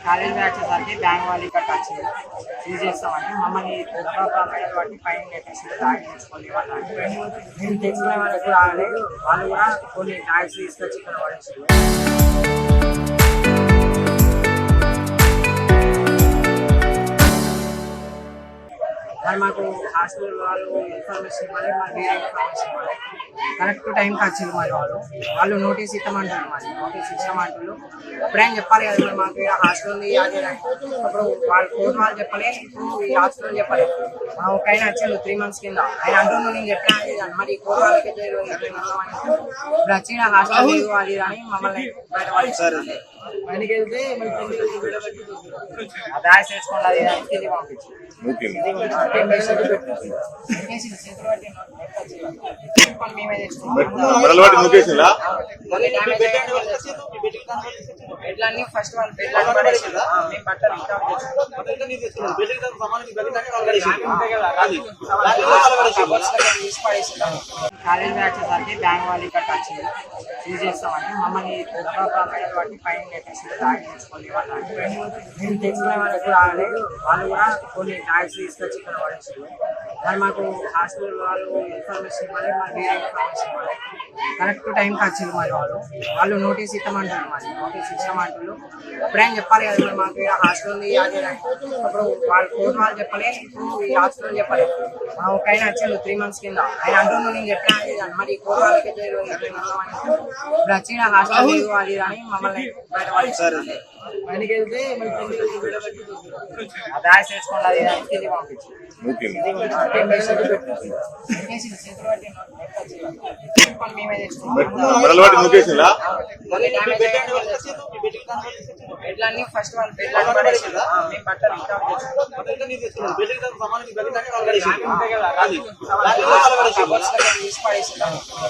College వచ్చేసరికి bank వాళ్ళు ఇక్కడ వచ్చింది సీజ్ చేస్తామని మమ్మల్ని మెడల్ బట్టి పైన నెట్టేసి బ్యాగ్ తెచ్చుకోవాలి వాళ్ళని మేము తెచ్చుకునే వాళ్ళకి రాలేదు. వాళ్ళు కూడా కొన్ని బ్యాగ్స్ తీసుకొచ్చి ఇక్కడ పడేసారు. మరి మాకు హాస్టల్ వాళ్ళు ఇన్ఫర్మేషన్ ఇవ్వాలి, మరి వేరే ఇన్ఫర్మేషన్ ఇవ్వాలి. కరెక్ట్ టైంకి వచ్చింది మరి వాళ్ళు నోటీస్ ఇస్తామంటారు. మరి నోటీస్ ఇస్తామంటారు. ఎప్పుడైనా చెప్పాలి కదా మరి మాకు హాస్టల్ ఉంది అది అప్పుడు వాళ్ళు కోర్టు వాళ్ళు చెప్పలే, ఇప్పుడు ఈ హాస్టల్ చెప్పలే. ఒక ఆయన వచ్చాడు 3 months కింద, ఆయన అంటున్నాను నేను చెప్పినా మరి కోర్టు వాళ్ళకి ఇప్పుడు వచ్చిన హాస్టల్ లేదు అది అని మమ్మల్ని బయట ఆయనకి వెళ్తే బ్యాగ్స్ వేసుకోండి అది ఇది పంపించి బెడ్లన్నీ ఫస్ట్ వాళ్ళు బెడ్లన్నీ పడేసి మేము బట్టలు కాలేజ్ వచ్చేసరికి బ్యాంక్ వాళ్ళు ఇక్కడ వచ్చింది సీజ్ చేస్తామని మమ్మల్ని మెడల్ బట్టి పైన నెట్టేసి బ్యాగ్ తెచ్చుకోవాలి వాళ్ళని మేము తెచ్చుకునే వాళ్ళకి రాలేదు. వాళ్ళు కూడా కొన్ని బ్యాగ్స్ తీసుకొచ్చి ఇక్కడ పడేసారు. మరి మాకు హాస్టల్ వాళ్ళు ఇన్ఫర్మేషన్ ఇవ్వాలి, మరి వేరే ఇన్ఫర్మేషన్ ఇవ్వాలి. కరెక్ట్ టైంకి వచ్చింది మరి వాళ్ళు నోటీస్ ఇస్తామంటారు. మరి నోటీస్ ఇస్తామంటారు. ఎప్పుడైనా చెప్పాలి కదా మరి మాకు హాస్టల్ ఉంది అది అప్పుడు వాళ్ళు కోర్టు వాళ్ళు చెప్పలే, ఇప్పుడు ఈ హాస్టల్ చెప్పలే. ఒక ఆయన వచ్చాడు 3 months కింద, ఆయన అంటున్నాను నేను చెప్పినా మరి కోర్టు వాళ్ళకి ఇప్పుడు వచ్చిన హాస్టల్ లేదు అది అని మమ్మల్ని బయట ఆయనకి వెళ్తే బ్యాగ్స్ వేసుకోండి అది ఇది పంపించి బెడ్లన్నీ ఫస్ట్ వాళ్ళు బెడ్లన్నీ పడేసి మేము బట్టలు పడేసి